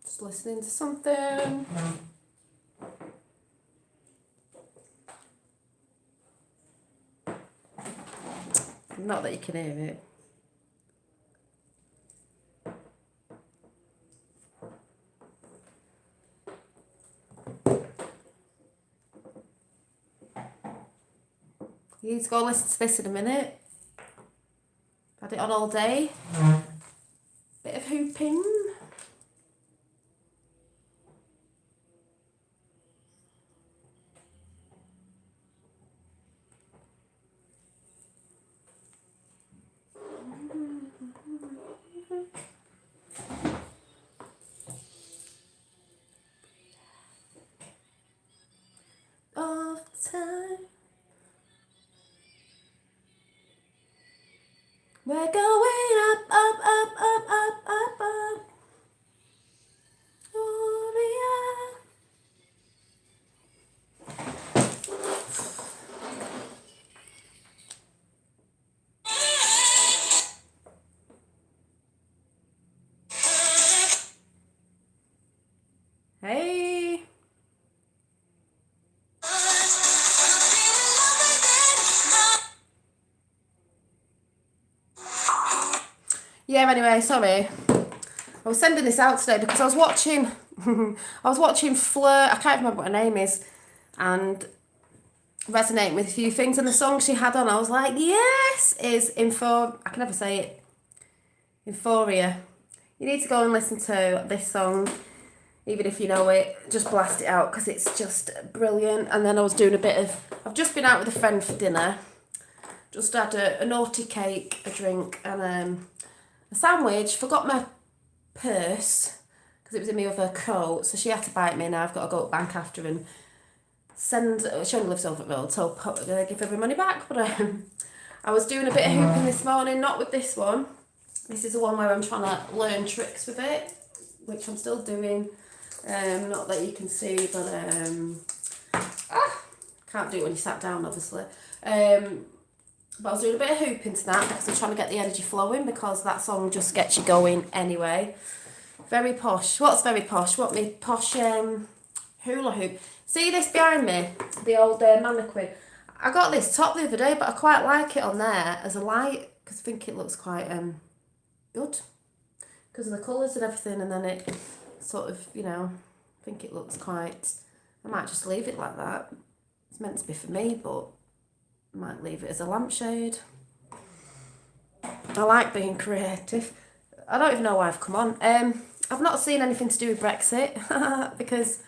Just listening to something. Not that you can hear it. You need to go and listen to this in a minute. Had it on all day. Bit of hooping. All the time. We're going up, up, up, up, up, up, up. Oh, yeah. Hey. Yeah, anyway, sorry. I was sending this out today because I was watching Fleur, I can't remember what her name is, and resonating with a few things, and the song she had on, I was like, yes, is I can never say it, Euphoria. You need to go and listen to this song, even if you know it, just blast it out, because it's just brilliant. And then I've just been out with a friend for dinner, just had a naughty cake, a drink, and a sandwich, forgot my purse, because it was in my other coat, so she had to buy it me, now I've got to go to the bank after and she only lives over the road, so I'll give her my money back. But I was doing a bit of hooping this morning, not with this one. This is the one where I'm trying to learn tricks with it, which I'm still doing. Not that you can see, but can't do it when you sat down, obviously. But I was doing a bit of hooping tonight because I'm trying to get the energy flowing, because that song just gets you going anyway. Very posh. What's very posh? What me posh hula hoop. See this behind me? The old mannequin. I got this top the other day, but I quite like it on there as a light, because I think it looks quite good. Because of the colours and everything, and then it sort of, I think it looks quite... I might just leave it like that. It's meant to be for me, but I might leave it as a lampshade. I like being creative. I don't even know why I've come on. I've not seen anything to do with Brexit, because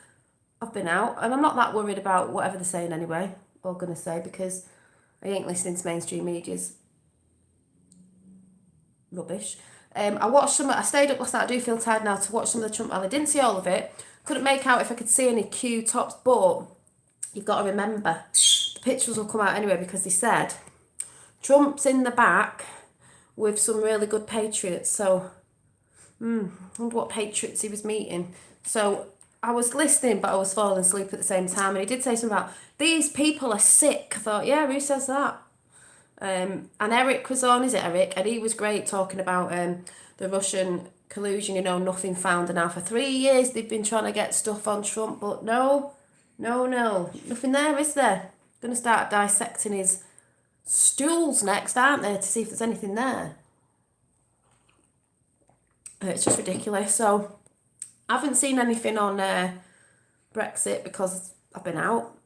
I've been out, and I'm not that worried about whatever they're saying anyway, or going to say, because I ain't listening to mainstream media's rubbish. I stayed up last night, I do feel tired now, to watch some of the Trump rally. Didn't see all of it, couldn't make out if I could see any Q tops, but you've got to remember, the pictures will come out anyway, because they said Trump's in the back with some really good patriots, so I wonder what patriots he was meeting. So I was listening, but I was falling asleep at the same time, and he did say something about, these people are sick. I thought, yeah, who says that? And Eric was on, is it Eric? And he was great, talking about the Russian collusion, nothing found. And now for 3 years they've been trying to get stuff on Trump, but no, nothing there, is there? Going to start dissecting his stools next, aren't they, to see if there's anything there. It's just ridiculous. So I haven't seen anything on Brexit because I've been out,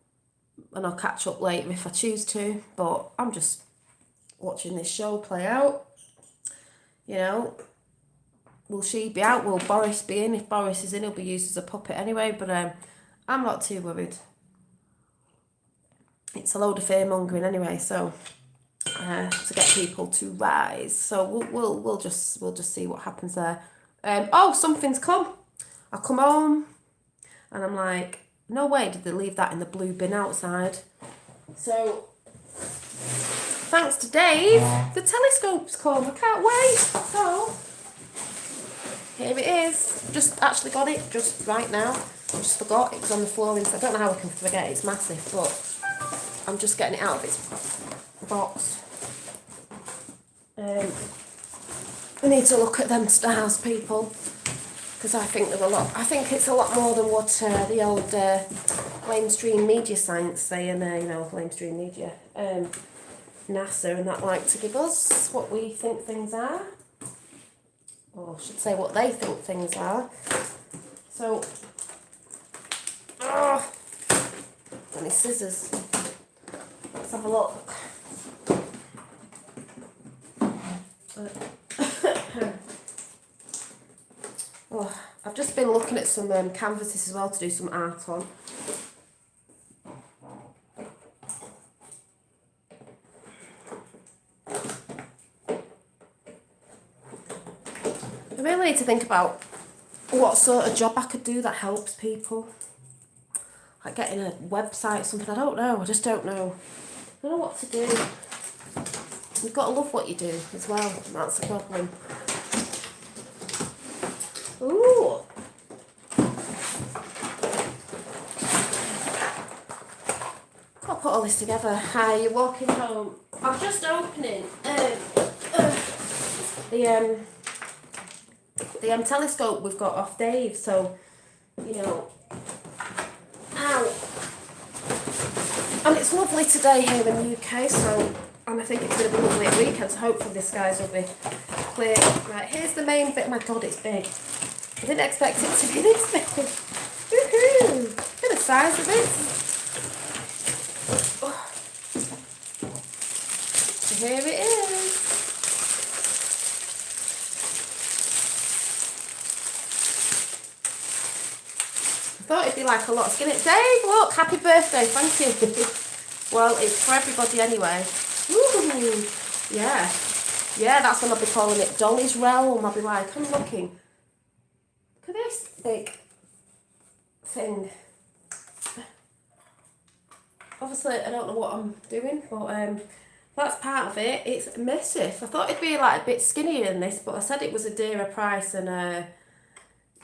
and I'll catch up later if I choose to, but I'm just watching this show play out. Will she be out? Will Boris be in? If Boris is in, he'll be used as a puppet anyway, but I'm not too worried. It's a load of fear mongering anyway, so to get people to rise. So we'll just see what happens there. Something's come. I come home and I'm like, no way did they leave that in the blue bin outside. So thanks to Dave, the telescope's come. I can't wait. So here it is. Just actually got it just right now. I just forgot it was on the floor. I don't know how I can forget. It's massive, but I'm just getting it out of its box. We need to look at them stars, people, because I think it's a lot more than what the old mainstream media science saying, mainstream media, NASA and that like to give us what we think things are, or I should say what they think things are. So, any scissors? Let's have a look. I've just been looking at some canvases as well to do some art on. I really need to think about what sort of job I could do that helps people. Like getting a website or something, I don't know, I just don't know. I don't know what to do. You've got to love what you do as well, that's the problem. Ooh! Got to put all this together. Hi, you're walking home. I'm just opening the telescope we've got off Dave, so, ow. And it's lovely today here in the UK, and I think it's going to be lovely at weekend, so hopefully the skies will be clear. Right, here's the main bit. Oh my God, it's big. I didn't expect it to be this big. Woohoo! Look at the size of it. Oh. So here it is. I thought it'd be like a lot of skin. Dave, look, happy birthday, thank you. Well, it's for everybody anyway. Ooh, yeah. Yeah, that's when I'll be calling it Dolly's Realm. I'll be like, I'm looking. Look at this big thing. Obviously, I don't know what I'm doing, but that's part of it. It's massive. I thought it'd be like a bit skinnier than this, but I said it was a dearer price, and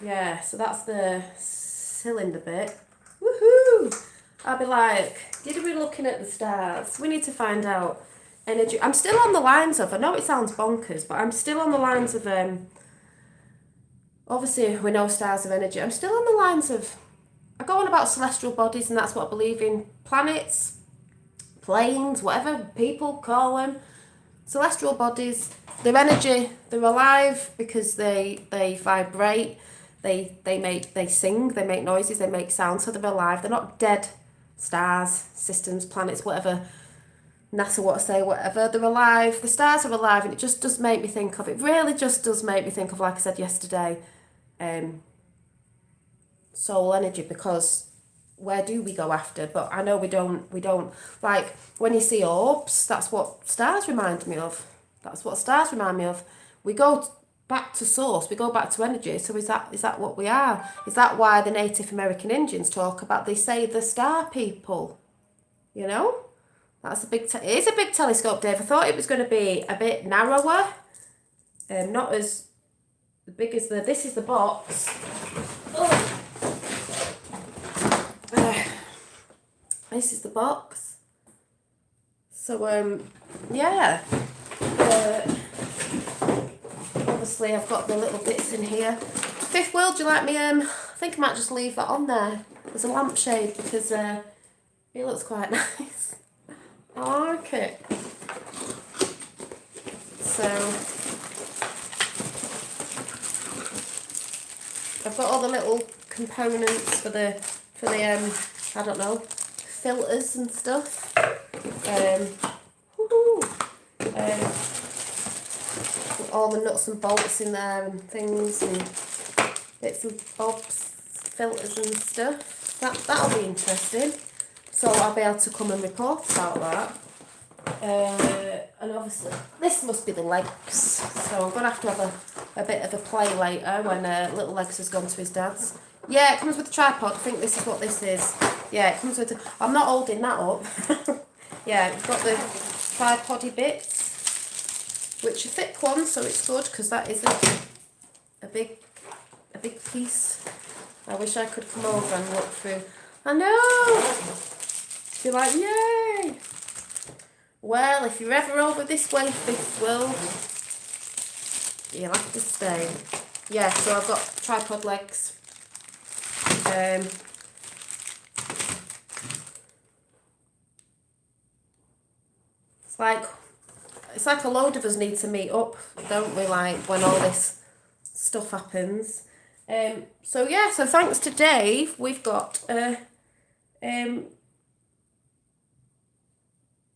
yeah, so that's the cylinder bit. Woohoo! I'll be like, did we looking at the stars? We need to find out energy. I'm still on the lines of, I know it sounds bonkers, but I'm still on the lines of, obviously we know stars of energy. I'm still on the lines of, I go on about celestial bodies, and that's what I believe in. Planets, planes, whatever people call them. Celestial bodies, they're energy, they're alive because they vibrate, they sing, they make noises, they make sounds, so they're alive. They're not dead stars, systems, planets, whatever NASA want to say, whatever. They're alive, the stars are alive, and it just does make me think of, it really just does make me think of, like I said yesterday, soul energy, because where do we go after? But I know we don't, like, when you see orbs, that's what stars remind me of. That's what stars remind me of. We go back to source, we go back to energy, so is that what we are? Is that why the Native American Indians talk about, they say the star people? You know? That's a big, it is a big telescope, Dave. I thought it was going to be a bit narrower, not as big as this is the box. Oh. This is the box. So, yeah. Obviously, I've got the little bits in here. Fifth World, do you like me? I think I might just leave that on there as a lampshade, because it looks quite nice. I like it. So, I've got all the little components for the I don't know, filters and stuff. All the nuts and bolts in there and things and bits and bobs, filters and stuff. That'll be interesting. So I'll be able to come and report about that. And obviously this must be the legs. So I'm gonna have to have a bit of a play later when little legs has gone to his dad's. Yeah, it comes with a tripod. I think this is what this is. Yeah, it comes with I'm not holding that up. Yeah, it's got the tripody bits, which are thick ones, so it's good, because that is a big piece. I wish I could come over and look through. I know! Be like, yay! Well, if you're ever over this way, Fifth World, You'll have to stay. Yeah, so I've got tripod legs. It's like a load of us need to meet up, don't we, like when all this stuff happens. So yeah, so thanks to Dave, we've got a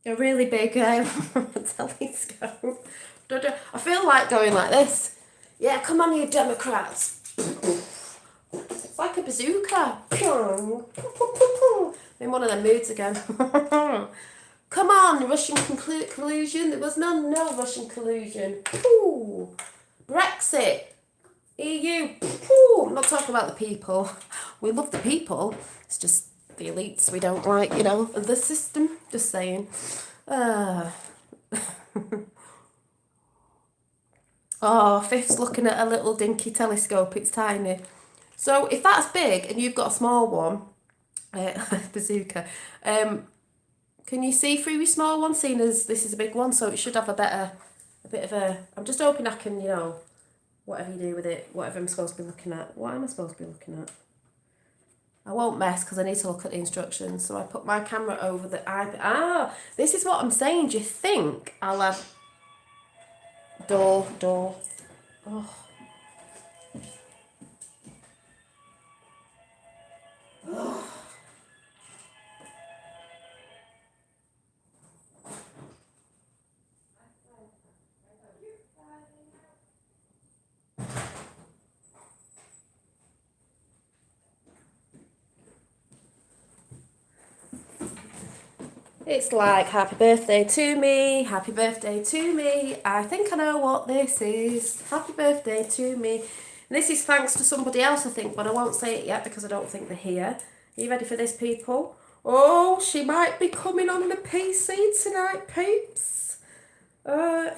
really big telescope. I feel like going like this. Yeah, come on, you Democrats. It's like a bazooka. In one of them moods again. Come on, Russian collusion. There was no Russian collusion. Ooh. Brexit. EU. Ooh. I'm not talking about the people. We love the people. It's just the elites we don't like, you know, the system. Just saying. Oh, Fifth's looking at a little dinky telescope. It's tiny. So if that's big and you've got a small one, bazooka, can you see through your small one, seeing as this is a big one? So it should have a bit of a... I'm just hoping I can, you know, whatever you do with it, whatever I'm supposed to be looking at. What am I supposed to be looking at? I won't mess because I need to look at the instructions. So I put my camera over the iPad. Ah, this is what I'm saying. Do you think I'll have... Door. Oh. It's like, happy birthday to me, happy birthday to me. I think I know what this is. Happy birthday to me. And this is thanks to somebody else, I think, but I won't say it yet because I don't think they're here. Are you ready for this, people? Oh, she might be coming on the PC tonight, peeps. You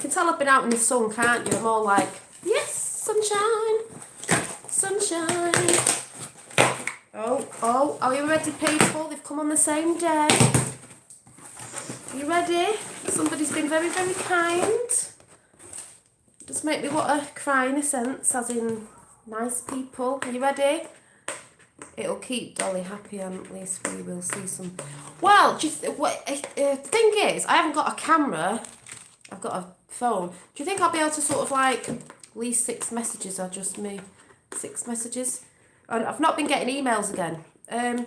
can tell I've been out in the sun, can't you? I'm all like, yes, sunshine, sunshine. Oh, are you ready, people? They've come on the same day. You ready? Somebody's been very, very kind. Just make me want to cry in a sense, as in nice people. Are you ready? It'll keep Dolly happy, and at least we will see some. Well, the thing is, I haven't got a camera. I've got a phone. Do you think I'll be able to sort of like leave 6 messages, or just me 6 messages? And I've not been getting emails again. Do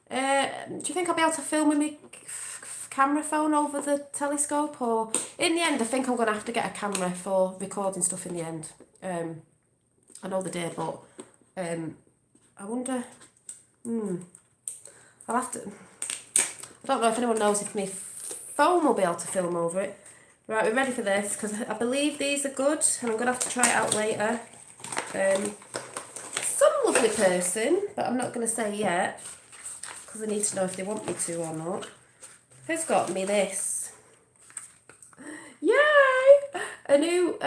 you think I'll be able to film with me camera phone over the telescope, or in the end I think I'm gonna have to get a camera for recording stuff in the end. I know the day, but I wonder. I'll have to. I don't know if anyone knows if my phone will be able to film over it. Right, we're ready for this because I believe these are good, and I'm gonna have to try it out later. Some lovely person, but I'm not gonna say yet because I need to know if they want me to or not. Who's got me this? Yay! A new,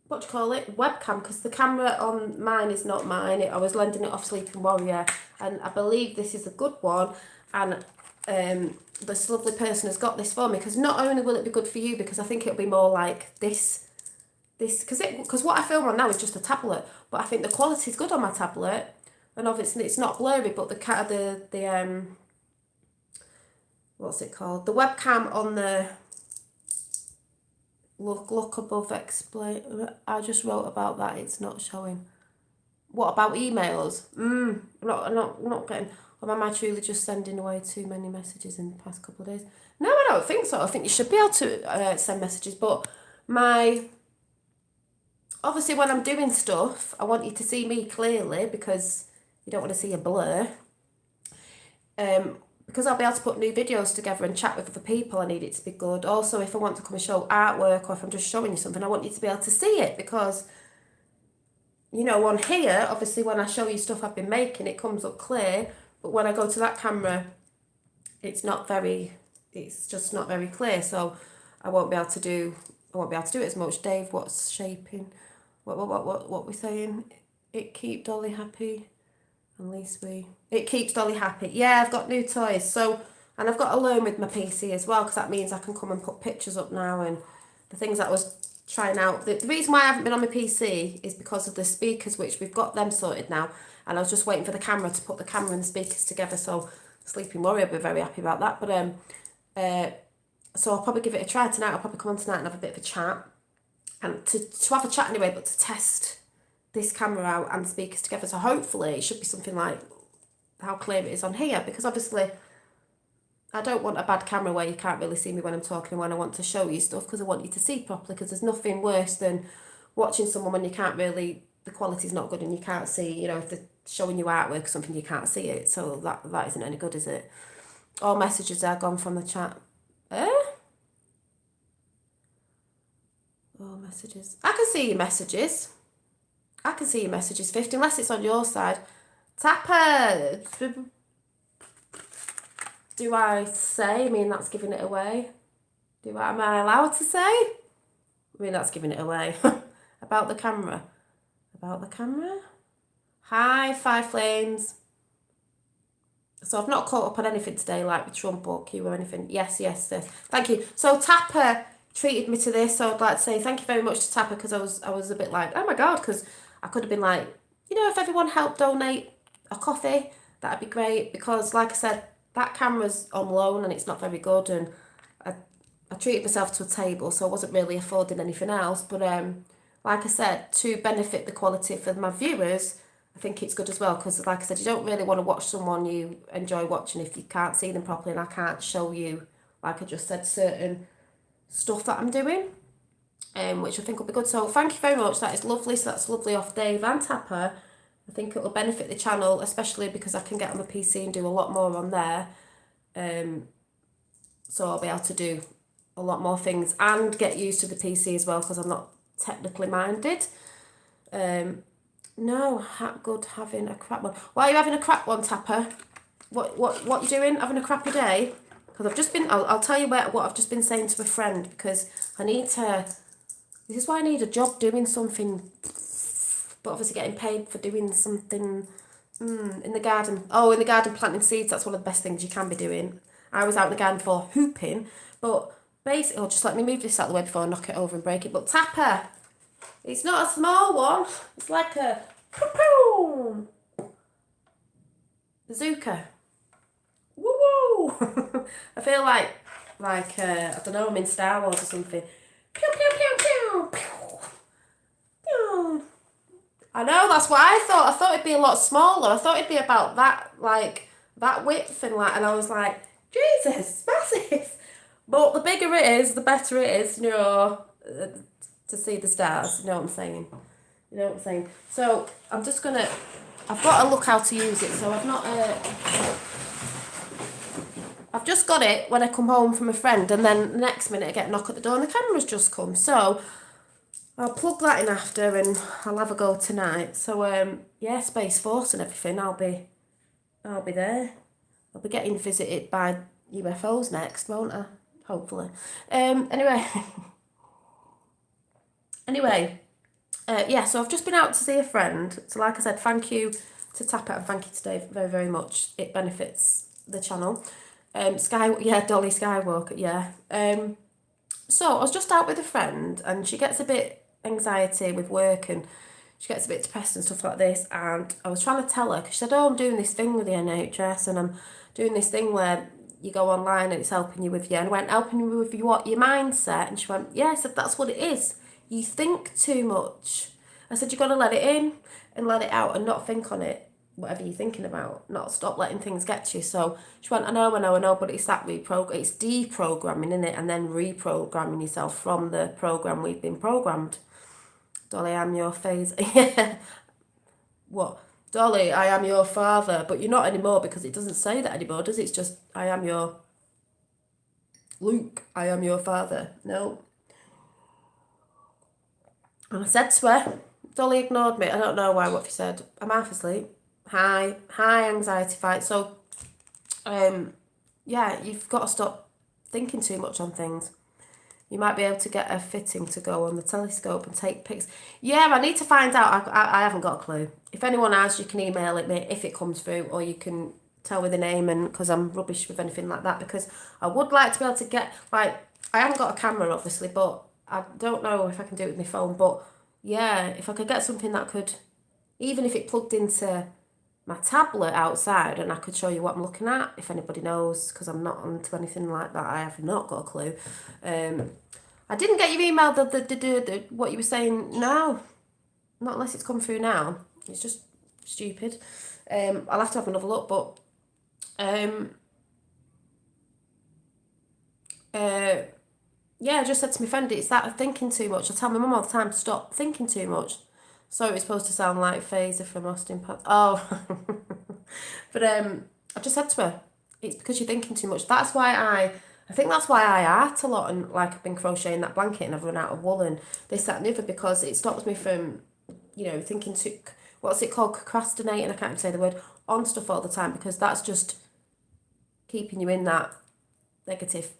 what do you call it? Webcam, because the camera on mine is not mine. I was lending it off Sleeping Warrior, and I believe this is a good one. And this lovely person has got this for me, because not only will it be good for you, because I think it'll be more like this, because what I film on now is just a tablet, but I think the quality is good on my tablet, and obviously it's not blurry, but the what's it called? The webcam on the look above explain. I just wrote about that. It's not showing. What about emails? I'm not getting. Or am I truly just sending away too many messages in the past couple of days? No, I don't think so. I think you should be able to send messages, but obviously when I'm doing stuff, I want you to see me clearly, because you don't want to see a blur. Because I'll be able to put new videos together and chat with other people, I need it to be good. Also, if I want to come and show artwork, or if I'm just showing you something, I want you to be able to see it, because, you know, on here, obviously when I show you stuff I've been making, it comes up clear, but when I go to that camera, it's just not very clear, so I won't be able to do it as much. Dave, what's shaping? What we saying? It keep Dolly happy. At least it keeps Dolly happy. Yeah, I've got new toys. So, and I've got to learn with my PC as well, because that means I can come and put pictures up now, and the things that I was trying out. The reason why I haven't been on my PC is because of the speakers, which we've got them sorted now. And I was just waiting for the camera to put the camera and the speakers together. So Sleeping Warrior will be very happy about that. But so I'll probably give it a try tonight. I'll probably come on tonight and have a bit of a chat. And to have a chat anyway, but to test this camera out and the speakers together. So hopefully it should be something like how clear it is on here. Because obviously I don't want a bad camera where you can't really see me when I'm talking and when I want to show you stuff, because I want you to see properly, because there's nothing worse than watching someone when you can't really, the quality's not good and you can't see, you know, if they're showing you artwork or something, you can't see it. So that isn't any good, is it? All messages are gone from the chat. All messages. I can see your messages. I can see your messages, 50, unless it's on your side. Tapper! Do I say? I mean, that's giving it away. Am I allowed to say? I mean, that's giving it away. About the camera. About the camera? Hi, Five Flames. So I've not caught up on anything today, like with Trump or Q or anything. Yes, thank you. So Tapper treated me to this, so I'd like to say thank you very much to Tapper, because I was a bit like, oh my God, because I could have been like, you know, if everyone helped donate a coffee, that'd be great, because like I said, that camera's on loan and it's not very good, and I treated myself to a table, so I wasn't really affording anything else. But like I said, to benefit the quality for my viewers, I think it's good as well, because like I said, you don't really want to watch someone you enjoy watching if you can't see them properly, and I can't show you, like I just said, certain stuff that I'm doing, which I think will be good. So thank you very much, that is lovely. So that's lovely off Dave and Tapper. I think it will benefit the channel, especially because I can get on the PC and do a lot more on there. So I'll be able to do a lot more things and get used to the PC as well, because I'm not technically minded. No, good having a crap one. Why are you having a crap one, Tapper? What you doing? Having a crappy day? Because I've just been, I'll tell you what I've just been saying to a friend, because I need to, this is why I need a job doing something, but obviously getting paid for doing something in the garden. Oh, in the garden planting seeds, that's one of the best things you can be doing. I was out in the garden for hooping, but basically, just let me move this out of the way before I knock it over and break it. But Tapper, it's not a small one, it's like a bazooka. Woo woo! I feel like I don't know, I'm in Star Wars or something. Pew pew pew pew pew. Pew. I know, that's what I thought. I thought it'd be a lot smaller. I thought it'd be about that, like that width, and I was like, Jesus, it's massive. But the bigger it is, the better it is, you know, to see the stars. You know what I'm saying? You know what I'm saying? So I'm just gonna. I've got to look how to use it. So I've not. I've just got it when I come home from a friend, and then the next minute I get a knock at the door and the camera's just come. So I'll plug that in after, and I'll have a go tonight. So yeah, Space Force and everything. I'll be there. I'll be getting visited by UFOs next, won't I? Hopefully. Anyway. Yeah, so I've just been out to see a friend. So like I said, thank you to Tapper and thank you to Dave very, very much. It benefits the channel. Dolly Skywalker, yeah. So I was just out with a friend, and she gets a bit anxiety with work, and she gets a bit depressed and stuff like this, and I was trying to tell her, because she said, oh, I'm doing this thing with the NHS, and I'm doing this thing where you go online and it's helping you with and I went, helping you with your mindset? And she went, yeah. I said, that's what it is. You think too much. I said, you've got to let it in and let it out and not think on it, whatever you're thinking about, not stop letting things get to you. So she went, I know, but it's that it's deprogramming, in it, and then reprogramming yourself from the program we've been programmed. Dolly, I'm your phase. Yeah. What? Dolly, I am your father, but you're not anymore, because it doesn't say that anymore, does it? It's just, I am your... Luke, I am your father. No. And I said to her, Dolly ignored me. I don't know why, what she said. I'm half asleep. High anxiety fight. So, yeah, you've got to stop thinking too much on things. You might be able to get a fitting to go on the telescope and take pics. Yeah, I need to find out. I haven't got a clue. If anyone has, you can email it me if it comes through, or you can tell me the name, and because I'm rubbish with anything like that, because I would like to be able to get, like, I haven't got a camera obviously, but I don't know if I can do it with my phone, but yeah, if I could get something that could, even if it plugged into my tablet outside and I could show you what I'm looking at, if anybody knows, because I'm not onto anything like that. I have not got a clue. I didn't get your email, the what you were saying now. Not unless it's come through now. It's just stupid. I'll have to have another look, but yeah, I just said to my friend, it's that thinking too much. I tell my mum all the time to stop thinking too much. So it was supposed to sound like Phaser from Austin Powers. Oh, but I just said to her, it's because you're thinking too much. That's why I think that's why I art a lot, and like I've been crocheting that blanket and I've run out of wool and this, that and the other, because it stops me from, thinking too, what's it called, procrastinating, I can't even say the word, on stuff all the time, because that's just keeping you in that negative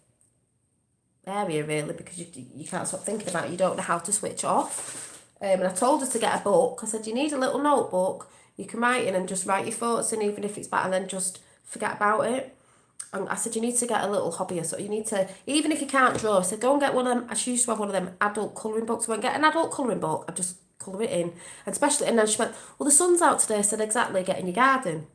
area really, because you can't stop thinking about it. You don't know how to switch off. And I told her to get a book. I said, you need a little notebook you can write in and just write your thoughts in, even if it's bad, and then just forget about it. And I said, you need to get a little hobby or so. You need to, even if you can't draw, I said, go and get one of them. She used to have one of them adult colouring books. I went, get an adult colouring book. I just colour it in. And especially, and then she went, well, the sun's out today. I said, exactly, get in your garden.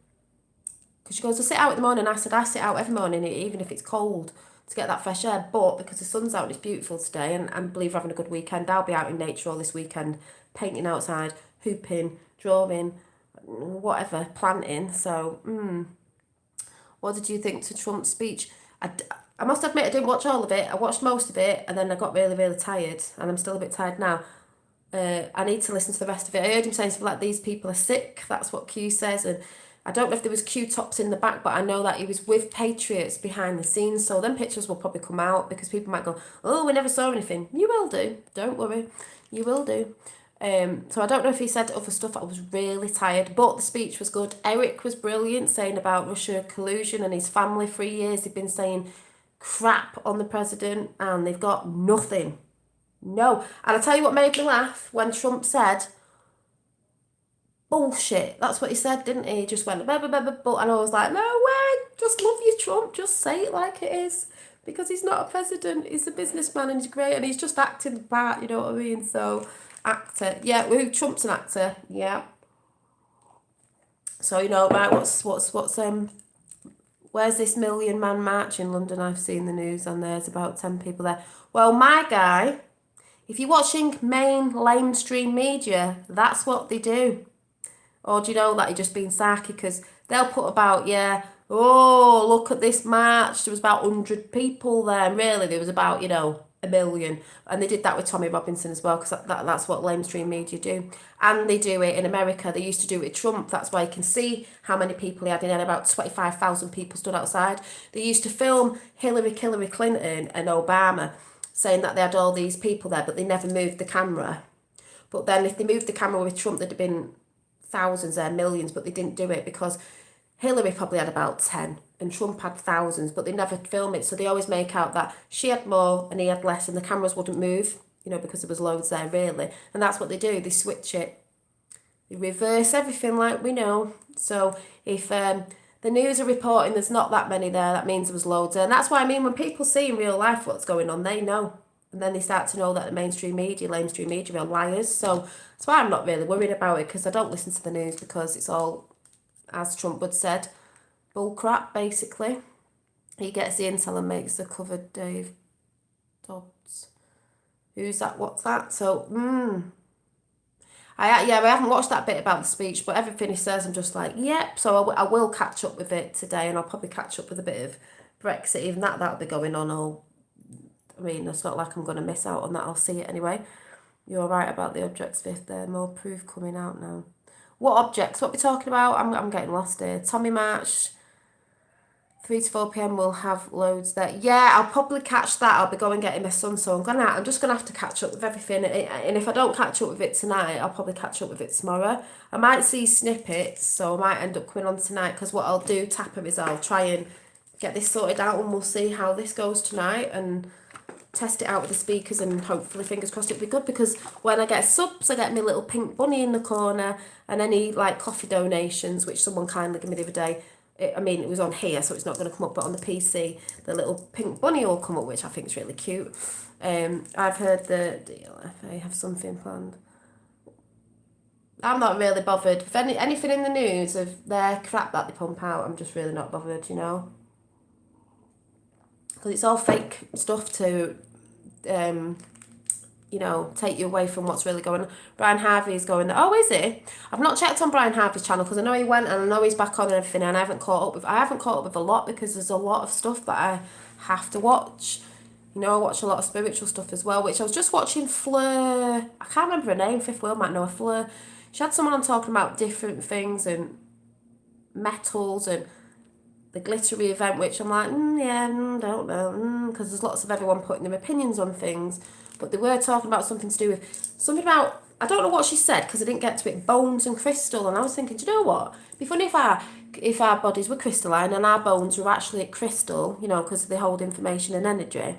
Because she goes, I sit out in the morning. I said, I sit out every morning, even if it's cold, to get that fresh air. But because the sun's out and it's beautiful today, and I believe we're having a good weekend, I'll be out in nature all this weekend, painting outside, hooping, drawing, whatever, planting. So, what did you think to Trump's speech? I must admit, I didn't watch all of it. I watched most of it, and then I got really, really tired, and I'm still a bit tired now. I need to listen to the rest of it. I heard him saying something like, these people are sick. That's what Q says. And I don't know if there was Q-tops in the back, but I know that he was with Patriots behind the scenes. So them pictures will probably come out, because people might go, oh, we never saw anything. You will do. Don't worry. You will do. So I don't know if he said other stuff. I was really tired, but the speech was good. Eric was brilliant, saying about Russia collusion and his family. For years they've been saying crap on the president, and they've got nothing. No. And I tell you what made me laugh, when Trump said bullshit. That's what he said, didn't he? He just went blah, blah, blah, blah, blah. And I was like, no way, just love you, Trump. Just say it like it is. Because he's not a president, he's a businessman, and he's great, and he's just acting the part, you know what I mean? So, actor. Yeah, Trump's an actor, yeah. So, right, what's where's this Million Man March in London? I've seen the news, and there's about 10 people there. Well, my guy, if you're watching mainstream media, that's what they do. Or do you know that you're just being sarky? Because they'll put about, oh, look at this march. There was about 100 people there. And really, there was about, 1 million. And they did that with Tommy Robinson as well, because that's what mainstream media do. And they do it in America. They used to do it with Trump. That's why you can see how many people he had in there. About 25,000 people stood outside. They used to film Hillary Clinton and Obama, saying that they had all these people there, but they never moved the camera. But then if they moved the camera with Trump, there'd have been thousands there, millions, but they didn't do it because Hillary probably had about 10 and Trump had thousands, but they never film it. So they always make out that she had more and he had less, and the cameras wouldn't move, because there was loads there really. And that's what they do. They switch it. They reverse everything like we know. So if the news are reporting there's not that many there, that means there was loads there. And that's why I mean, when people see in real life what's going on, they know. And then they start to know that the mainstream media are liars. So that's why I'm not really worried about it, because I don't listen to the news, because it's all, as Trump would said, bull crap, basically. He gets the intel and makes the cover. Dave Dobbs. Who's that? What's that? So, I haven't watched that bit about the speech, but everything he says, I'm just like, yep. So I will catch up with it today, and I'll probably catch up with a bit of Brexit. Even that'll be going on. It's not like I'm going to miss out on that. I'll see it anyway. You're right about the objects, Viv. There's more proof coming out now. What objects? What are we talking about? I'm getting lost here. Tommy March, 3 to 4 p.m. we'll have loads there. Yeah, I'll probably catch that. I'll be going getting my son, so I'm just going to have to catch up with everything. And if I don't catch up with it tonight, I'll probably catch up with it tomorrow. I might see snippets, so I might end up coming on tonight, because what I'll do, Tapper, is I'll try and get this sorted out, and we'll see how this goes tonight, and test it out with the speakers, and hopefully, fingers crossed, it'll be good, because when I get subs, I get my little pink bunny in the corner, and any coffee donations, which someone kindly gave me the other day, I mean, it was on here, so it's not going to come up, but on the PC, the little pink bunny will come up, which I think is really cute. I've heard the DLFA have something planned. I'm not really bothered. If anything in the news of their crap that they pump out, I'm just really not bothered, you know? Because it's all fake stuff to, you know, take you away from what's really going on. Brian Harvey's going, oh, is he? I've not checked on Brian Harvey's channel because I know he went and I know he's back on and everything, and I haven't caught up with a lot because there's a lot of stuff that I have to watch. You know, I watch a lot of spiritual stuff as well, which I was just watching Fleur. I can't remember her name. Fifth Wheel might know her. Fleur. She had someone on talking about different things and metals and the glittery event, which I'm like, don't know, because there's lots of everyone putting their opinions on things. But they were talking about something to do with something about, I don't know what she said because I didn't get to it, bones and crystal. And I was thinking, do you know what? It'd be funny if our bodies were crystalline and our bones were actually crystal, you know, because they hold information and energy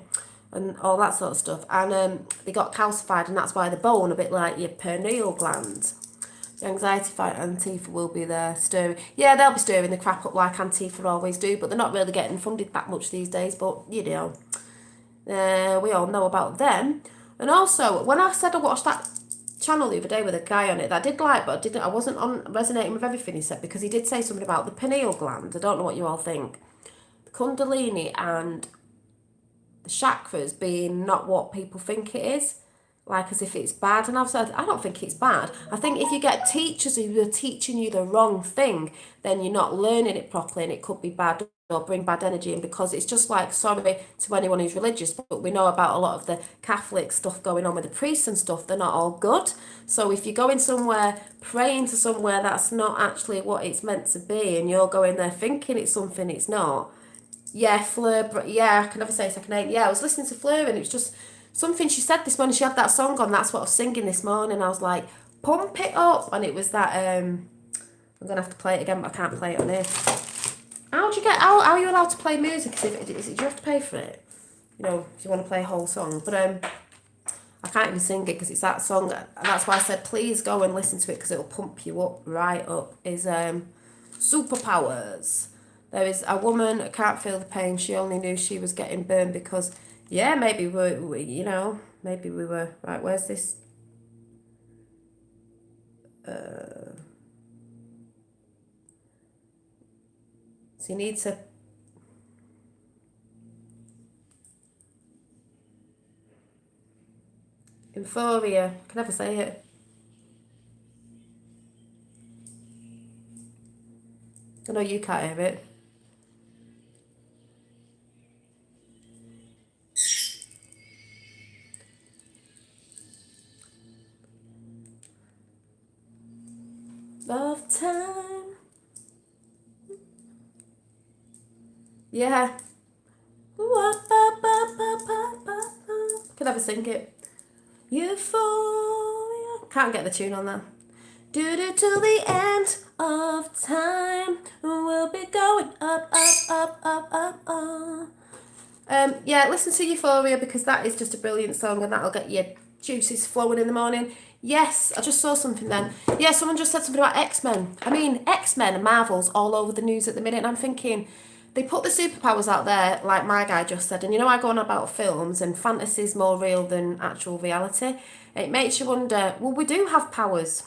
and all that sort of stuff. And they got calcified, and that's why the bone, a bit like your pineal gland. The anxiety fight, Antifa will be there stirring. Yeah, they'll be stirring the crap up like Antifa always do, but they're not really getting funded that much these days. But you know, we all know about them. And also, when I said I watched that channel the other day with a guy on it that I did like, but I wasn't resonating with everything he said, because he did say something about the pineal gland. I don't know what you all think. The Kundalini and the chakras being not what people think it is. Like as if it's bad, and I've said I don't think it's bad. I think if you get teachers who are teaching you the wrong thing, then you're not learning it properly, and it could be bad or bring bad energy in, because it's just like, sorry to anyone who's religious, but we know about a lot of the Catholic stuff going on with the priests and stuff. They're not all good. So if you're going somewhere, praying to somewhere that's not actually what it's meant to be, and you're going there thinking it's something it's not. Yeah, Fleur, yeah, I can never say a second name. Yeah, I was listening to Fleur, and it was just something she said this morning. She had that song on, that's what I was singing this morning. I was like, pump it up. And it was that, I'm going to have to play it again, but I can't play it on here. How are you allowed to play music? Do you have to pay for it? You know, if you want to play a whole song. But I can't even sing it because it's that song. And that's why I said, please go and listen to it because it'll pump you up, right up. Is Superpowers. There is a woman, I can't feel the pain. She only knew she was getting burned because, yeah, maybe maybe we were, right, where's this? So you need to, Euphoria, I can never say it. I know you can't hear it. Of time. Yeah. Can never sing it. Euphoria. Can't get the tune on that. Do till the end of time. We'll be going up, up, up, up, up. Yeah, listen to Euphoria because that is just a brilliant song, and that'll get your juices flowing in the morning. Yes, I just saw something then. Yeah, someone just said something about X-Men. I mean, X-Men and Marvel's all over the news at the minute, and I'm thinking, they put the superpowers out there, like my guy just said, and you know, I go on about films, and fantasy's more real than actual reality. It makes you wonder, well, we do have powers.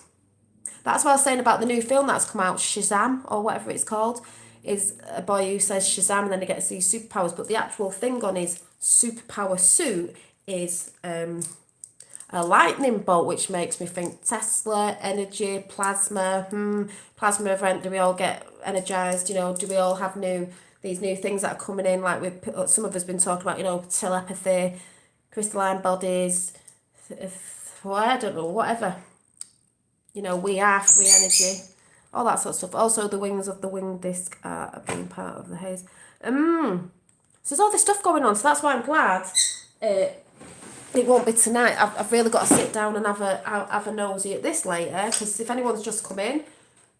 That's what I was saying about the new film that's come out, Shazam, or whatever it's called, is a boy who says Shazam and then he gets these superpowers, but the actual thing on his superpower suit is a lightning bolt, which makes me think Tesla, energy, plasma, plasma event, do we all get energized, you know, do we all have these new things that are coming in, like some of us been talking about, you know, telepathy, crystalline bodies, I don't know, whatever. You know, we are free energy, all that sort of stuff. Also, the wings of the wing disc are being part of the haze. So there's all this stuff going on, so that's why I'm glad it won't be tonight. I've really got to sit down and have a nosy at this later, because if anyone's just come in,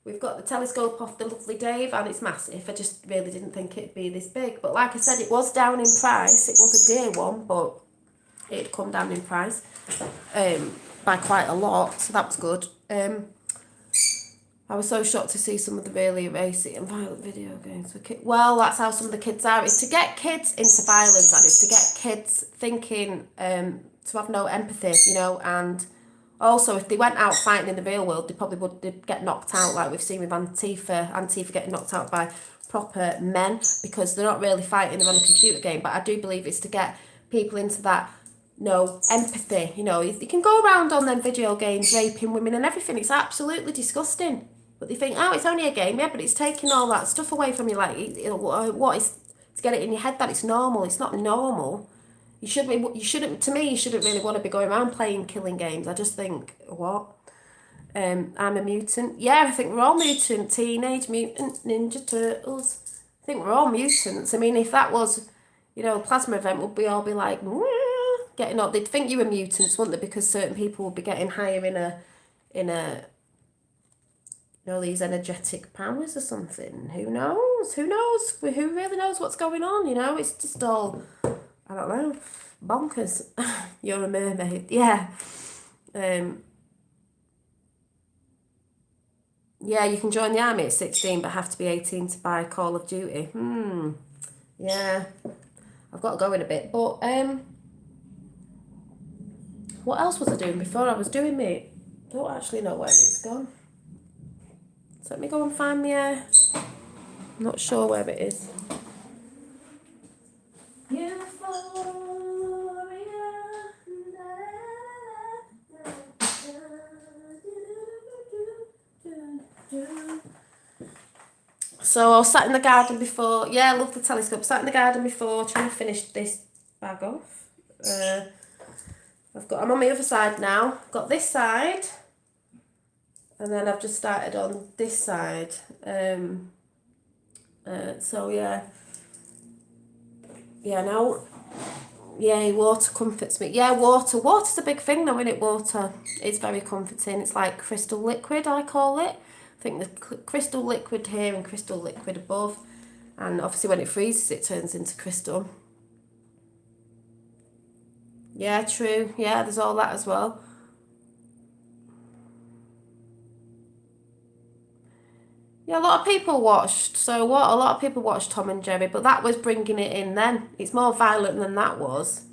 we've got the telescope off the lovely Dave, and it's massive. I just really didn't think it'd be this big. But like I said, it was down in price. It was a day one, but it'd come down in price by quite a lot, so that was good. I was so shocked to see some of the really racy and violent video games for kids. Well, that's how some of the kids are. It's to get kids into violence, and it's to get kids thinking, to have no empathy, you know. And also, if they went out fighting in the real world, they probably would they'd get knocked out, like we've seen with Antifa. Antifa getting knocked out by proper men because they're not really fighting, they're on a computer game. But I do believe it's to get people into that no empathy. You know, you can go around on them video games raping women and everything. It's absolutely disgusting. But they think, oh, it's only a game, yeah, but it's taking all that stuff away from you. Like, what is to get it in your head that it's normal? It's not normal. You shouldn't. To me, you shouldn't really want to be going around playing killing games. I just think, what? I'm a mutant. Yeah, I think we're all mutant. Teenage Mutant Ninja Turtles. I think we're all mutants. I mean, if that was, you know, a plasma event, would we all be like, getting up? They'd think you were mutants, wouldn't they? Because certain people would be getting higher in a you know, these energetic powers or something. Who knows? Who knows? Who really knows what's going on? You know, it's just all, I don't know, bonkers. You're a mermaid, yeah. Yeah, you can join the army at 16, but have to be 18 to buy Call of Duty. Yeah, I've got to go in a bit. But what else was I doing before? I was doing me. Don't actually know where it's gone. So let me go and find me a... I'm not sure where it is. So I was sat in the garden before. Yeah, I love the telescope. Sat in the garden before, trying to finish this bag off. I'm on my other side now. Got this side. And then I've just started on this side. So yeah. Yeah, no. Yeah, water comforts me. Yeah, water. Water's a big thing though, isn't it? Water. It's very comforting. It's like crystal liquid, I call it. I think the crystal liquid here and crystal liquid above. And obviously when it freezes, it turns into crystal. Yeah, true. Yeah, there's all that as well. Yeah, a lot of people watched. So what? A lot of people watched Tom and Jerry, but that was bringing it in then. It's more violent than that was.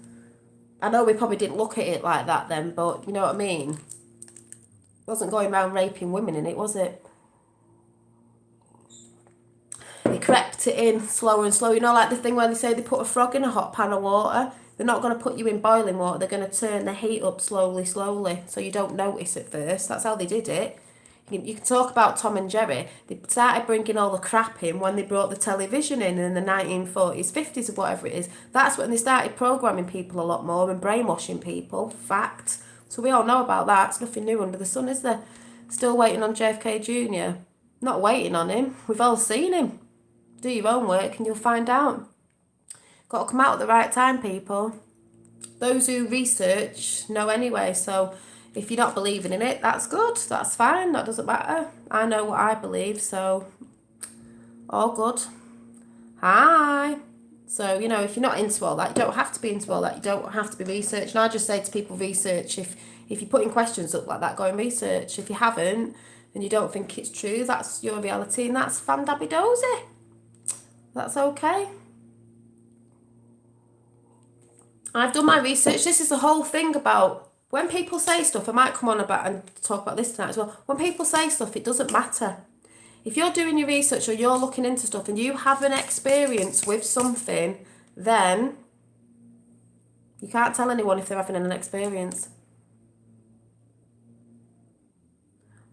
I know we probably didn't look at it like that then, but you know what I mean? It wasn't going around raping women in it, was it? They crept it in slower and slower. You know, like the thing where they say they put a frog in a hot pan of water. They're not going to put you in boiling water. They're going to turn the heat up slowly, slowly, so you don't notice at first. That's how they did it. You can talk about Tom and Jerry. They started bringing all the crap in when they brought the television in the 1940s, 50s, or whatever it is. That's when they started programming people a lot more and brainwashing people. Fact. So we all know about that. It's nothing new under the sun, is there? Still waiting on JFK Jr. Not waiting on him. We've all seen him. Do your own work and you'll find out. Got to come out at the right time, people. Those who research know anyway, so if you're not believing in it, that's good. That's fine. That doesn't matter. I know what I believe, so all good. Hi. So, you know, if you're not into all that, you don't have to be into all that. You don't have to be researching. I just say to people, research. If you're putting questions up like that, go and research. If you haven't and you don't think it's true, that's your reality and that's fandabby-dozy. That's okay. I've done my research. This is the whole thing about when people say stuff, I might come on about and talk about this tonight as well. When people say stuff, it doesn't matter. If you're doing your research or you're looking into stuff and you have an experience with something, then you can't tell anyone if they're having an experience.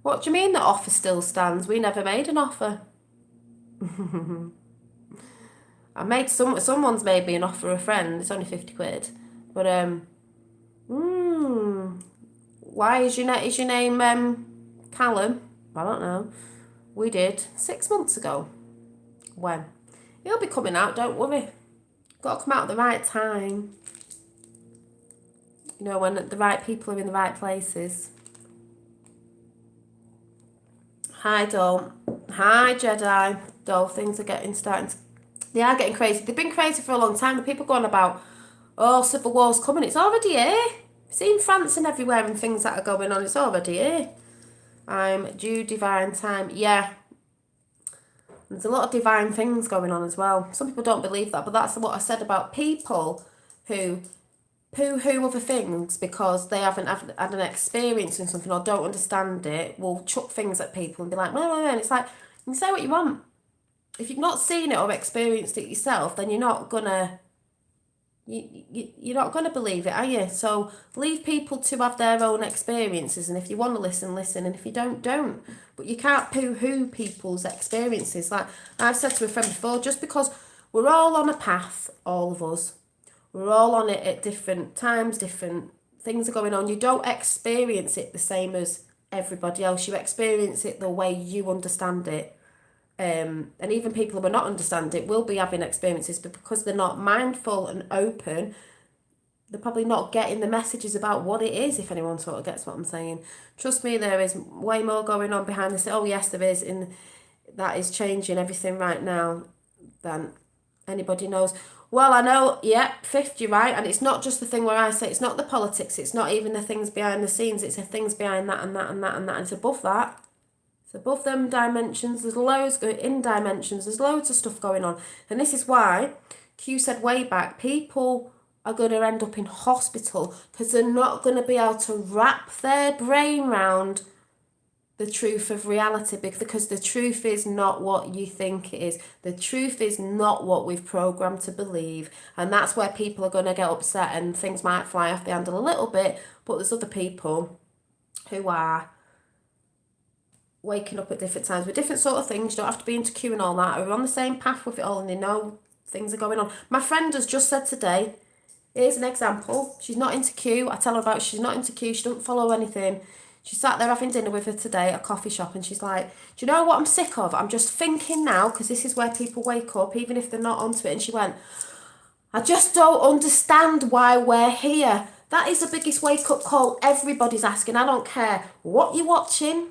What do you mean the offer still stands? We never made an offer. I made someone's made me an offer, a friend. It's only 50 quid. But why is your name Callum? I don't know. We did 6 months ago. When? He'll be coming out, don't worry. Got to come out at the right time. You know, when the right people are in the right places. Hi, Dole. Hi, Jedi. Dole, things are starting to... They are getting crazy. They've been crazy for a long time. The people going about, oh, civil war's coming. It's already here. Seen France and everywhere and things that are going on. It's already here. I'm due divine time. Yeah, there's a lot of divine things going on as well. Some people don't believe that, but that's what I said about people who poo-hoo other things because they haven't had an experience in something or don't understand it, will chuck things at people and be like, well, and it's like, you can say what you want. If you've not seen it or experienced it yourself, then you're not gonna you're not going to believe it, are you? So leave people to have their own experiences, and if you want to listen, listen, and if you don't. But you can't poo-hoo people's experiences. Like I've said to a friend before, just because we're all on a path, all of us, we're all on it at different times, different things are going on. You don't experience it the same as everybody else. You experience it the way you understand it. And even people who will not understand it will be having experiences, but because they're not mindful and open, they're probably not getting the messages about what it is, if anyone sort of gets what I'm saying. Trust me, there is way more going on behind the scenes. Oh yes, there is, and that is changing everything right now than anybody knows. Well, I know, yeah, fifth, you're right, and it's not just the thing where I say, it's not the politics, it's not even the things behind the scenes, it's the things behind that and that and that and that, and it's above that. It's above them dimensions, there's loads in dimensions, there's loads of stuff going on. And this is why Q said way back, people are going to end up in hospital because they're not going to be able to wrap their brain round the truth of reality, because the truth is not what you think it is. The truth is not what we've programmed to believe. And that's where people are going to get upset and things might fly off the handle a little bit, but there's other people who are waking up at different times with different sort of things. You don't have to be into Q and all that. We're on the same path with it all and they know things are going on. My friend has just said today, here's an example. She's not into Q. I tell her about she's not into Q. She doesn't follow anything. She sat there having dinner with her today at a coffee shop and she's like, do you know what I'm sick of? I'm just thinking now, because this is where people wake up, even if they're not onto it. And she went, I just don't understand why we're here. That is the biggest wake-up call everybody's asking. I don't care what you're watching,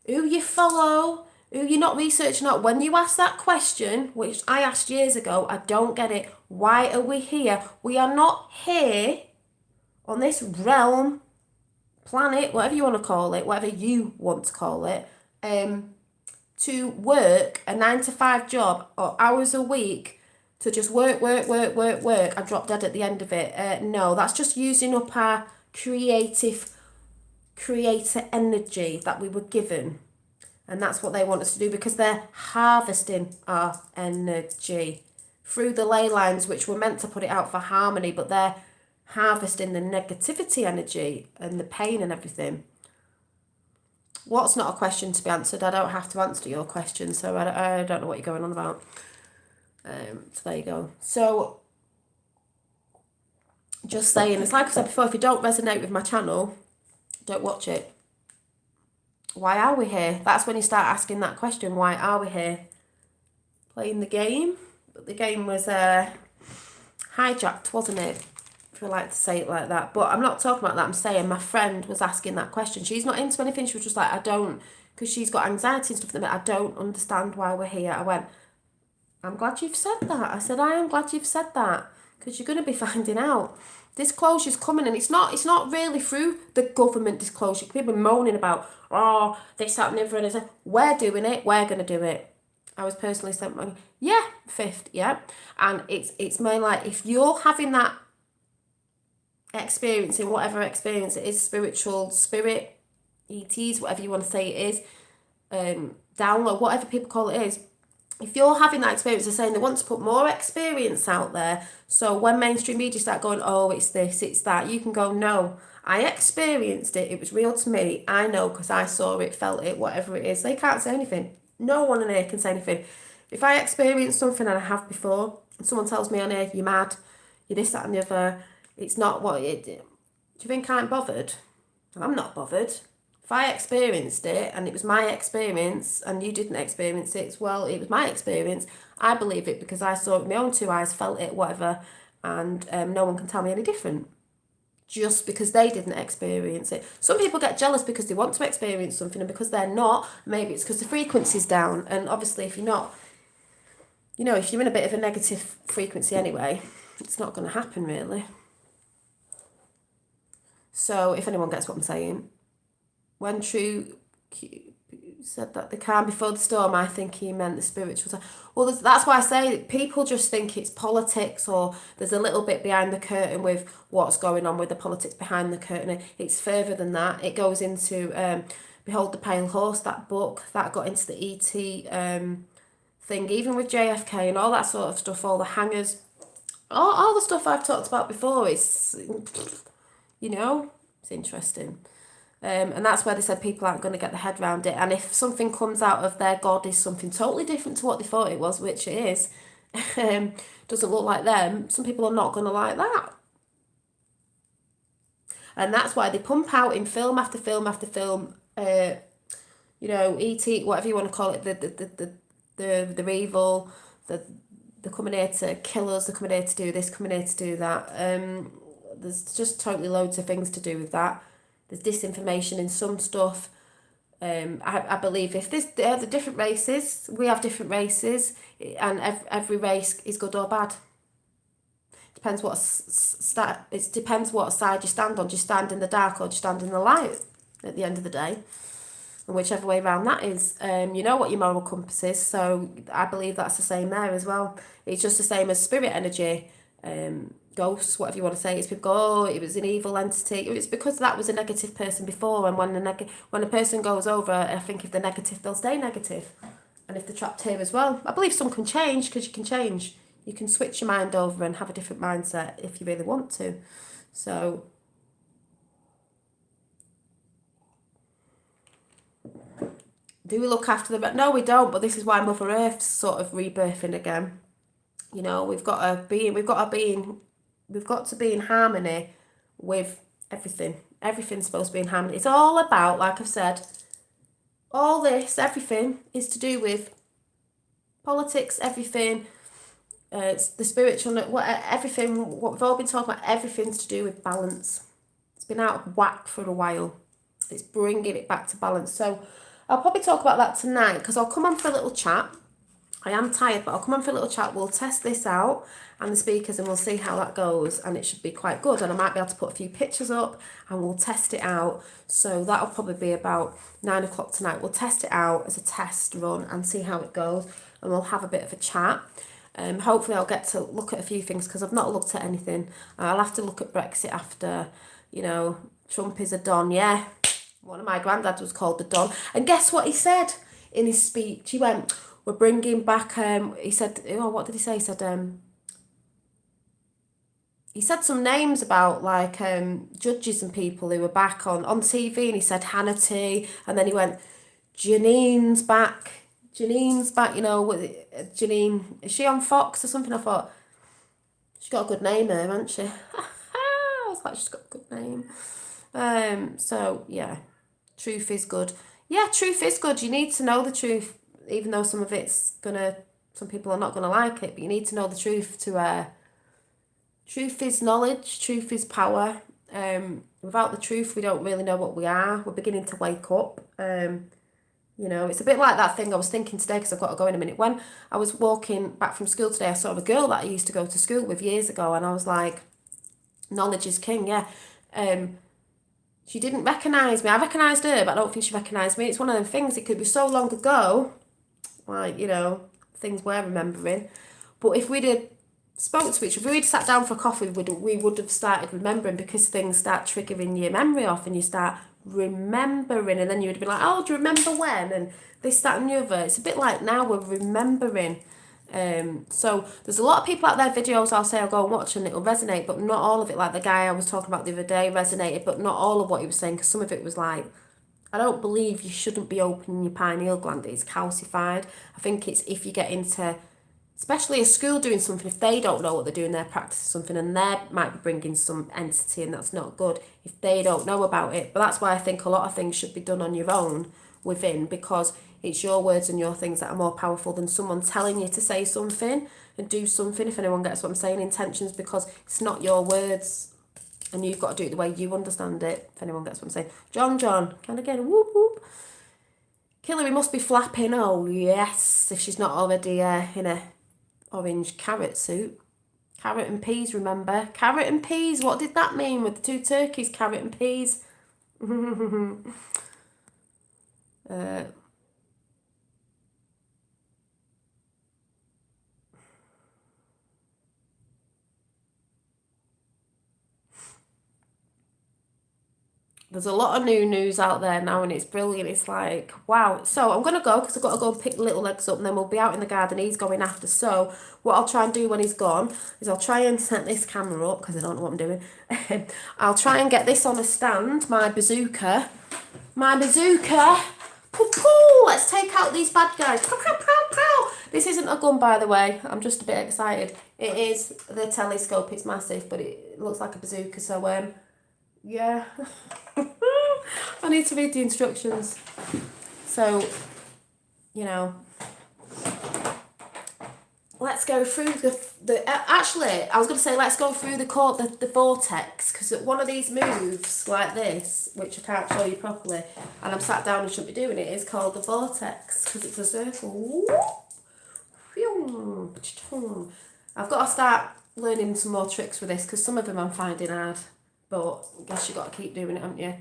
who you follow, who you're not researching on. When you ask that question, which I asked years ago, I don't get it. Why are we here? We are not here on this realm, planet, whatever you want to call it, whatever you want to call it, to work a 9-to-5 job or hours a week to just work and drop dead at the end of it. No, that's just using up our creator energy that we were given, and that's what they want us to do, because they're harvesting our energy through the ley lines, which were meant to put it out for harmony, but they're harvesting the negativity energy and the pain and everything. What's not a question to be answered? I don't have to answer your question, so I don't know what you're going on about. So there you go. So just saying, it's like I said before, if you don't resonate with my channel, don't watch it. Why are we here? That's when you start asking that question. Why are we here? Playing the game. But the game was hijacked, wasn't it? If I like to say it like that. But I'm not talking about that. I'm saying my friend was asking that question. She's not into anything. She was just like, I don't, because she's got anxiety and stuff. I don't understand why we're here. I went, I'm glad you've said that. I said, I am glad you've said that, because you're going to be finding out. Disclosure's coming, and it's not really through the government disclosure. People moaning about, oh, this, that, and the other, and I said, we're doing it, we're going to do it. I was personally sent my, yeah, fifth, yeah. And it's more like, if you're having that experience, in whatever experience it is, spiritual, spirit, ETs, whatever you want to say it is, download, whatever people call it is, if you're having that experience, they're saying they want to put more experience out there. So when mainstream media start going, oh, it's this, it's that, you can go, no, I experienced it. It was real to me. I know, because I saw it, felt it, whatever it is. They can't say anything. No one on here can say anything. If I experience something, and I have before, and someone tells me on here, you're mad, you're this, that, and the other, it's not what it. Do you think I'm bothered? I'm not bothered. If I experienced it and it was my experience and you didn't experience it, well, it was my experience. I believe it because I saw it with my own two eyes, felt it, whatever, and no one can tell me any different just because they didn't experience it. Some people get jealous because they want to experience something, and because they're not, maybe it's because the frequency's down. And obviously if you're not, if you're in a bit of a negative frequency anyway, it's not going to happen really. So if anyone gets what I'm saying, when true said that the calm before the storm, I think he meant the spiritual side. Well, that's why I say people just think it's politics, or there's a little bit behind the curtain with what's going on with the politics behind the curtain. It's further than that. It goes into Behold the Pale Horse, that book that got into the E.T. Thing, even with JFK and all that sort of stuff, all the hangers, all the stuff I've talked about before. It's, it's interesting. And that's where they said people aren't going to get their head around it. And if something comes out of their God is something totally different to what they thought it was, which it is, doesn't look like them, some people are not going to like that. And that's why they pump out in film after film after film, E.T., whatever you want to call it, they're evil, they're coming here to kill us, they're coming here to do this, coming here to do that. There's just totally loads of things to do with that. There's disinformation in some stuff. I believe if the different races, we have different races, and every race is good or bad. Depends it depends what side you stand on. Do you stand in the dark or do you stand in the light at the end of the day? And whichever way around that is, you know what your moral compass is. So I believe that's the same there as well. It's just the same as spirit energy, ghosts, whatever you want to say. It's people go, oh, it was an evil entity. It's because that was a negative person before, and when a person goes over, I think if they're negative, they'll stay negative. And if they're trapped here as well, I believe some can change, because you can change. You can switch your mind over and have a different mindset if you really want to. So do we look after the... No, we don't, but this is why Mother Earth's sort of rebirthing again. We've got to be in harmony with everything. Everything's supposed to be in harmony. It's all about, like I've said, all this, everything is to do with politics, everything, it's the spiritual, everything, what we've all been talking about, everything's to do with balance. It's been out of whack for a while. It's bringing it back to balance. So I'll probably talk about that tonight, because I'll come on for a little chat. I am tired, but I'll come on for a little chat. We'll test this out and the speakers, and we'll see how that goes, and it should be quite good. And I might be able to put a few pictures up and we'll test it out. So that'll probably be about 9 o'clock tonight. We'll test it out as a test run and see how it goes, and we'll have a bit of a chat. Hopefully I'll get to look at a few things, because I've not looked at anything. I'll have to look at Brexit after, Trump is a Don. Yeah, one of my granddads was called the Don. And guess what he said in his speech? He went, we're bringing back, he said, what did he say? He said some names about judges and people who were back on TV, and he said Hannity, and then he went, Janine's back, Janine, is she on Fox or something? I thought, she's got a good name there, hasn't she? I was like, she's got a good name. So yeah, truth is good. Yeah, truth is good. You need to know the truth, even though some people are not gonna like it, but you need to know the truth truth is knowledge, truth is power. Without the truth, we don't really know what we are. We're beginning to wake up. It's a bit like that thing I was thinking today, because I've got to go in a minute. When I was walking back from school today, I saw a girl that I used to go to school with years ago, and I was like, knowledge is king, yeah. She didn't recognise me. I recognised her, but I don't think she recognised me. It's one of them things, it could be so long ago, things we're remembering. But if we'd have spoke to each other, if we'd sat down for coffee, we would have started remembering, because things start triggering your memory off, and you start remembering, and then you would be like, oh, do you remember when? And this, that and the other. It's a bit like now we're remembering. So there's a lot of people out there, videos I'll go and watch, and it'll resonate, but not all of it. Like the guy I was talking about the other day resonated, but not all of what he was saying, because some of it was like, I don't believe you shouldn't be opening your pineal gland. It's calcified. I think it's if you get into, especially a school doing something, if they don't know what they're doing, they're practicing something, and they might be bringing some entity, and that's not good if they don't know about it. But that's why I think a lot of things should be done on your own within, because it's your words and your things that are more powerful than someone telling you to say something and do something, if anyone gets what I'm saying, intentions, because it's not your words, and you've got to do it the way you understand it, if anyone gets what I'm saying. John, can I get a whoop whoop? Hillary must be flapping. Oh yes, if she's not already in a orange carrot suit. Carrot and peas, remember? Carrot and peas, what did that mean with the two turkeys? Carrot and peas. Uh, There's a lot of new news out there now and it's brilliant. It's like, wow. So I'm going to go because I've got to go and pick the little legs up and then we'll be out in the garden. He's going after. So what I'll try and do when he's gone is I'll try and set this camera up because I don't know what I'm doing. I'll try and get this on a stand, my bazooka. My bazooka. Poo-poo. Let's take out these bad guys. Pow, pow, pow, pow. This isn't a gun, by the way. I'm just a bit excited. It is the telescope. It's massive, but it looks like a bazooka. So, yeah. I need to read the instructions. So, you know, let's go through actually, I was going to say let's go through the vortex, because one of these moves like this, which I can't show you properly, and I'm sat down and shouldn't be doing it, is called the vortex, because it's a circle. I've got to start learning some more tricks with this, because some of them I'm finding hard, but I guess you've got to keep doing it, haven't you?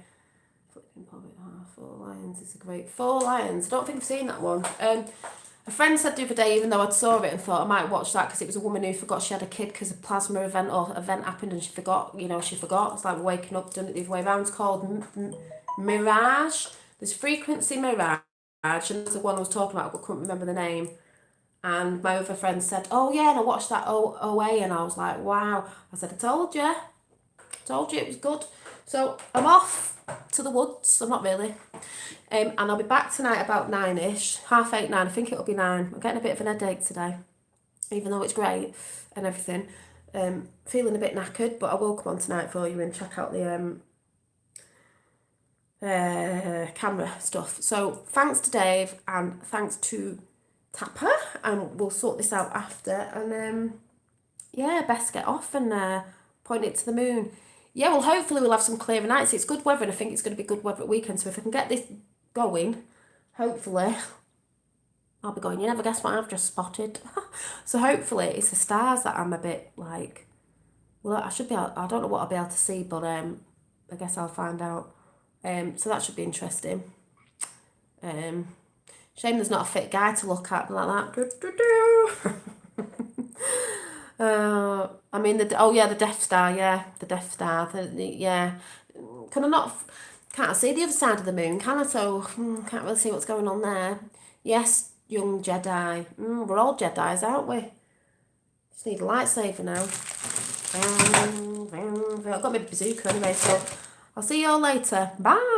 Four Lions is a great... Four Lions, I don't think I've seen that one. A friend said the other day, even though I'd saw it and thought I might watch that, because it was a woman who forgot she had a kid because a plasma event happened and she forgot. It's like waking up, done it the other way around. It's called Mirage. There's Frequency Mirage, and there's the one I was talking about, but I couldn't remember the name. And my other friend said, oh yeah, and I watched that OA, and I was like, wow. I said, I told you it was good. So I'm off to the woods. I'm not really. And I'll be back tonight about 9ish, 8:30, 9. I think it'll be 9. I'm getting a bit of an headache today, even though it's great and everything. Feeling a bit knackered, but I will come on tonight for you and check out the camera stuff. So thanks to Dave and thanks to Tapper, and we'll sort this out after. And yeah, best get off and point it to the moon. Yeah, well, hopefully we'll have some clearer nights. It's good weather, and I think it's going to be good weather at weekend. So if I can get this going, hopefully, I'll be going. You never guess what I've just spotted. So hopefully it's the stars that I'm a bit like, well, I should be able, I don't know what I'll be able to see, but I guess I'll find out. So that should be interesting. Shame there's not a fit guy to look at like that. I mean, the Death Star, yeah. Can I not, can't see the other side of the moon, can I? So, can't really see what's going on there. Yes, young Jedi. We're all Jedis, aren't we? Just need a lightsaber now. I've got my bazooka anyway, so I'll see you all later. Bye!